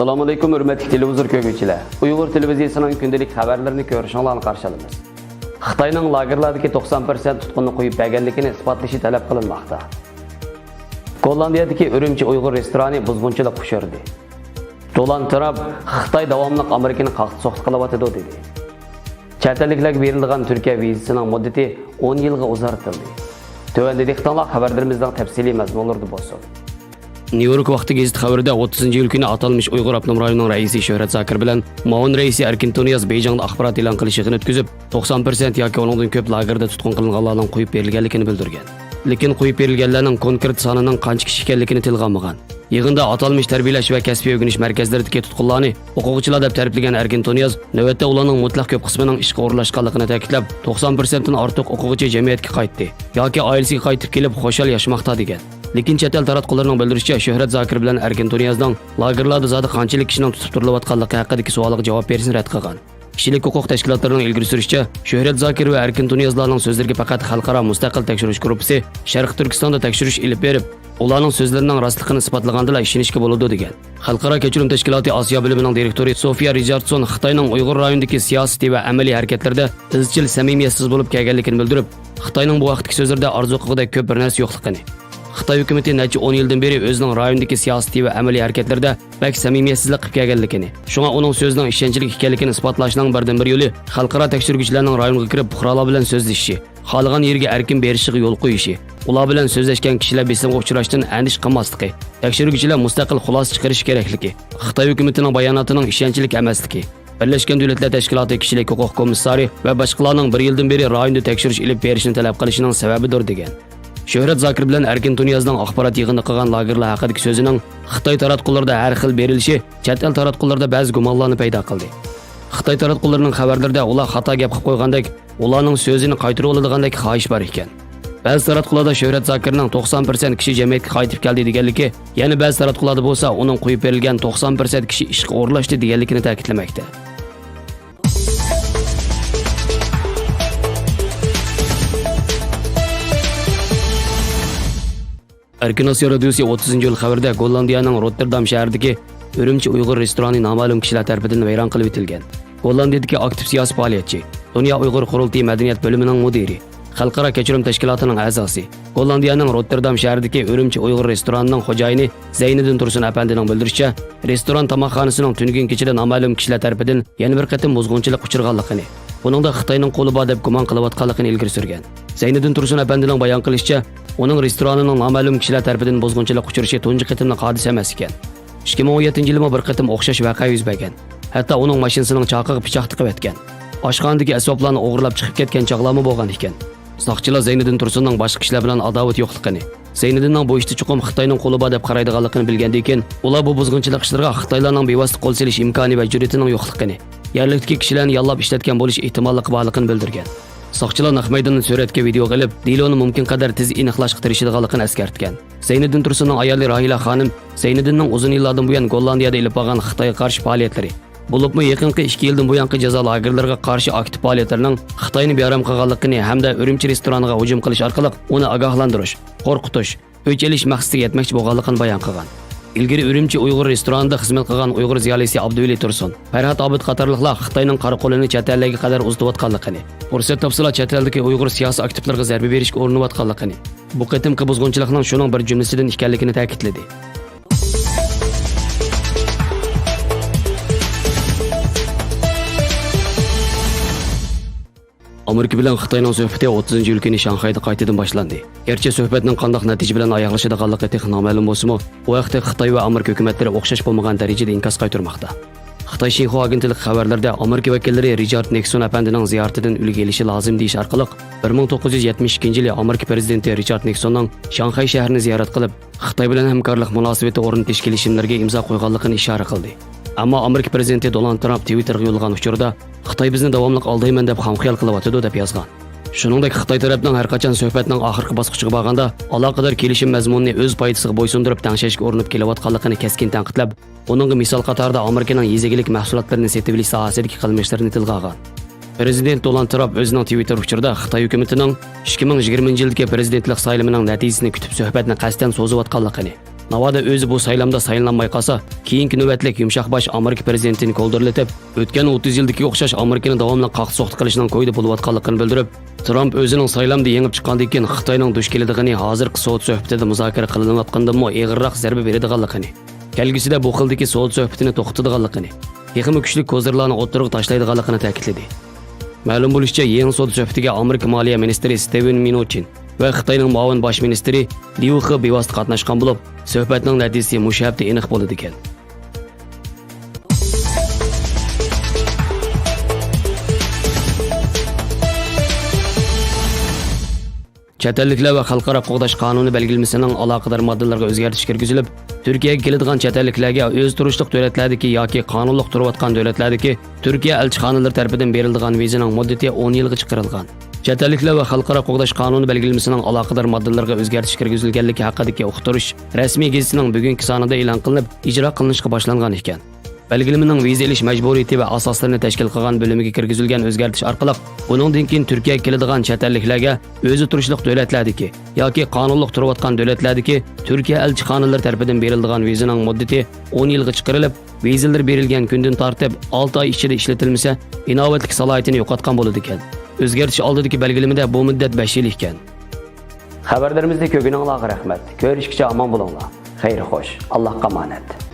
Assalamu alaikum hürmetli televizor kögüçiler. Uyghur televiziyasının gündelik haberlerini görüşünüzle karşılamız. Xitayning lagerlardagi 90% tutqunni qo'yib berganligini isbotlashi talab qilinmoqda. Gollandiyadagi Urumchi Uyg'ur restorani buzg'unchilik qushirdi. Donald Trump Xitoy davomli Amerikani qaqti-soqti qilyotdi dedi. Chet elliklarga berilgan Turkiya vizasining muddati 10 yilga uzartirildi. Tövəndədikdən xəbərlərimizdən təfsili məzmunlardı bolsun. New York vaqti gazeti xabarida 30 iyul kuni atalmış Uyg'ur avtonom rayonining raisi Shuhrat Zakir bilan Maun raisi Erkin Tonyaz Beyjingda axborot e'lon qilish yig'ini o'tkazib, 90% yoki undan ko'p lagerda tutqun qilinganlarning qo'yib berilganligini bildirgan. Lekin qo'yib berilganlarning konkret sonining qancha kishi ekanligini tilga olmagan. Yig'inda atalmış tarbiyalash va kasbiy o'rganish markazlaridagi tutqunlarni huquqchilar deb ta'riflagan Erkin Tonyaz navbatda ularning mutlaq ko'p qismining ishga o'rlashganligini ta'kidlab, 90% dan ortiq o'quvchi jamiyatga qaytdi yoki oilasiga qaytib kelib xo'shal yashmoqda degan. Lekin chet el taratqullarining bildirishicha, Shuhrat Zakir bilan Erkin Tonyazning lagerlarda zodi qanchalik kishining tutib turilayotganligi haqidagi savolga javob berishni rad qilgan. Kishilik huquq tashkilotlarining ilgari surishicha, Shuhrat Zakir va Erkin Tonyazlarning so'zlariga faqat xalqaro mustaqil tekshirish guruhi Sharq Turkistonda tekshirish ilib berib, ularning so'zlarining rostligini isbotlaganda ishonishga bo'ladi degan. Xalqaro kechirim tashkiloti Osiyo bo'limining direktori Sofiya Richardson Xitoyning Uyg'ur rayonidagi siyosiy va amaliy harakatlarda izchil samimiyatsiz bo'lib kelganligini bildirib, Xitoyning bu vaqtdagi so'zlarida orzu qilgandek ko'p bir narsa yo'qligini, Xitoy hukumati necha 10 yildan beri o'zining rayondagi siyosiy va amaliy harakatlarda bak samimiyatsizlik qilib kelganligini, shunga uning so'zining ishonchli ekanligini isbotlashning birdan bir yo'li xalqaro tekshiruvchilarning rayonga kirib fuqarolar bilan so'zlashishi, xohlagan yerga erkin berishiga yo'l qo'yishi, ular bilan so'zlashgan kishilar besimga uchrashdan andish qilmasligi, tekshiruvchilar mustaqil xulosa chiqarish kerakligi, Xitoy hukumatining bayonotining ishonchli emasligi, Birleşken Devletler Teşkilatı Kişilik Hukuk Komissari ve başkalarının bir yıldan beri rayonda tekshirish ilib berishini talab qilishining sababidir degan. Shuhrat Zakir bilan Erkin Tonyazning axborot yig'ini qilgan lagerlar haqidagi so'zining Xitoy taratqularida har xil berilishi chet el taratqularida ba'zi gumonlarni paydo qildi. Xitoy taratqullarining xabarlarida ular xato gap qilib qo'ygandek, ularning so'zini qaytarib oladigandak xohish bor ekan. Ba'zi taratqularda Shuhrat Zakirning 90% kishi jamiyatga qaytib keldi deganligi, yana ba'zi taratqularda bo'lsa uning qo'yib berilgan 90% kishi ishga o'rlashdi deganligini ta'kidlamoqda. Erkin Asya Radyosu 30 yıl xabarda Gollandiyaning Rotterdam shahridagi Urumchi Uyg'ur restorani noma'lum kishilar tomonidan vayron qilib etilgan. Gollandiyadagi aktiv siyosiy faoliyatchi, Dunyo Uyg'ur qurultiyi madaniyat bo'limining mudiri, xalqaro kechirim tashkilotining a'zosi, Gollandiyaning Rotterdam shahridagi Urumchi Uyg'ur restoranining xo'jayini Zayniddin Tursun apandining bildirishicha, restoran tomoqxonasining tungi kechida noma'lum kishilar tomonidan yana bir qatim buzg'unchilik uchirganligini, buningda Xitoyning qo'li bor deb gumon qilayotganligini ilgari surgan. Zayniddin Tursun apandining bayon qilishicha, uning restoranining noma'lum kishilar tomonidan buzg'unchilik uchirishi tunji qatimli hodisa emas ekan. 2017-yilda bir qatim o'xshash voqea yuz bergan. Hatto uning mashinasining chaqig'i pichoq tiqib o'tgan. Oshxonadagi asboblarni o'g'irlab chiqib ketgan chaqlami bo'lgan ekan. Soqchilar Zayniddin Tursunning boshqa kishilar bilan adovat yo'qligini, Zayniddinning bu ishda chuqur Xitoyning qo'li bor deb qaraydiganligini bilgandan keyin, ular bu buzg'unchilik ishlariga Xitoylarning bevosita qo'l selish imkoni va jur'atining yo'qligini, yerlikdagi kishilarni yollab ishlatgan bo'lish ehtimoli borligini bildirgan. Soqchilar naq maydondan suratga video qilib, deloni mumkin qadar tez aniqlashga tirishadiganligini eskartgan. Zayniddin Tursunning ayoli Rahila xonim Zayniddinning uzun yillardan buyon Gollandiyada ilib olgan Xitoyga qarshi faoliyatlari, bo'libmi yaqinqi 2 yildan buyon jazo lagerlariga qarshi aktiv faoliyatlarining Xitoyni beram qilganligini hamda Urumchi restoraniga hujum qilish orqali uni ogohlantirish, qo'rqitish, o'ch elish maqsadiga yetmoqchi bo'lganligini bayon qilgan. Ilgari Urumchi Uyg'ur restoranida xizmat qilgan Uyg'ur ziyolisi Abduveli Tursun, Farhod Obid qatorliqlar Xitoyning qora qo'lini chet ellarga qadar uzatayotganligini, fursat topsalar chet eldagi Uyg'ur siyosiy aktivlarga zarba berishga urinayotganligini, bu qatimki buzg'unchilikning shuning bir jumlasidan ekanligini ta'kidladi. Amerika bilan Xitoyning suhbati 30-yil kuni Shanxayda qaytadan boshlandi. Gerçi suhbatning qanday natija bilan oyoqlashadiganligi texnik noma'lum bo'lsa-mu, bu vaqtda Xitoy va Amerika hukumatlari o'xshash bo'lmagan darajada inkos qaytarmoqda. Xitoy Xinhua agentligi xabarlarida Amerika vakillari Richard Nixon apandining ziyoratidan ulgu elishi lozim deyish orqali 1972-yili Amerika prezidenti Richard Nixonning Shanxay shahrini ziyorat qilib, Xitoy bilan hamkorlik munosabati o'rnatish kelishimlariga imzo qo'yganligini ishora qildi. Ammo Amerika prezidenti Donald Trump Twitterga yo'llagan uchurda Xitoy bizni davomli aldayman deb xomxiyol qilyapti deb yozgan. Shuningdek, Xitoy tarafining har qachon suhbatning oxirgi bosqichiga borganda aloqador kelishim mazmunini o'z foydasiga bo'ysundirib tangshashga urinib kelayotganligini keskin tanqidlab, uning misol qatorida Amerikaning yezigilik mahsulotlarini sotib olish sohasidagi qilmishlarini tilga olgan. Prezident Donald Trump o'zining Twitter uchurda Xitoy hukumatining 2020-yildagi prezidentlik saylamining natijasini kutib suhbatni qasddan so'zayotganligini, Navoda o'zi bu saylamda saylanmay qolsa, keyingi navbatlik yumshoq bosh Amerika prezidentini qo'ldirlatib, o'tgan 30 yildagi o'xshash Amerikani davomli qaqsoqti qilishning qo'yida bo'layotganligini bildirib, Trump o'zining saylamda yengib chiqqandan keyin Xitoyning duch keladiganini hozirgi so'z suhbatida muzokara qilinayotgandan-mo eg'irroq zarba beradiganligini, kelgusida bu xildagi so'z suhbatini to'xtatadiganligini, yaqin kuchli kozirlarni o'ttirib tashlaydiganligini ta'kidladi. Ma'lum bo'lishicha, yangi so'z suhbatiga Amerika moliya ministri Steven Mnuchin va Xitoyning muavin bosh ministri Liu He bevosita qatnashgan bo'lib, suhbatning natijasi mush hafta aniq bo'ladi ekan. Chet elliklar va xalqaro qo'g'dash qonuni belgilamasining aloqador moddalariga o'zgartirish kirgizilib, Turkiyaga keladigan chet elliklarga o'z turishliq davlatlardagi yoki qonunliq turayotgan davlatlardagi Turkiya elchixonalari tomonidan beriladigan vizaning muddati 10 yilga chiqarilgan. Chet elliklar va xalqaro qo'g'dash qonuni belgilamasining aloqador moddalariga o'zgartirish kirgizilganligi haqidagi uqtirish rasmiy gazetining bugungi sonida e'lon qilinib, ijro qilinishga boshlangan ekan. Belgilamaning viza olish majburiyati va asoslarini tashkil qilgan bo'limiga kirgizilgan o'zgartirish orqali buningdan keyin Turkiyaga keladigan chet elliklarga o'zi turishliq davlatlardagi yoki qonunliq turayotgan davlatlardagi Turkiya elchixonalari tomonidan beriladigan vizaning muddati 10 yilga chiqarilib, vizalar berilgan kundan tortib 6 oy ichida ishlatilmasa, inovatlik salohiyatini yo'qotgan bo'ladi ekan. O'zgartirish oldidagi belgilamada bu muddat 5 yil ekan. Xabarlarimizda ko'pininglarga rahmat. Ko'rishguncha omon bo'linglar. Xayr xo'sh. Allohga omonat.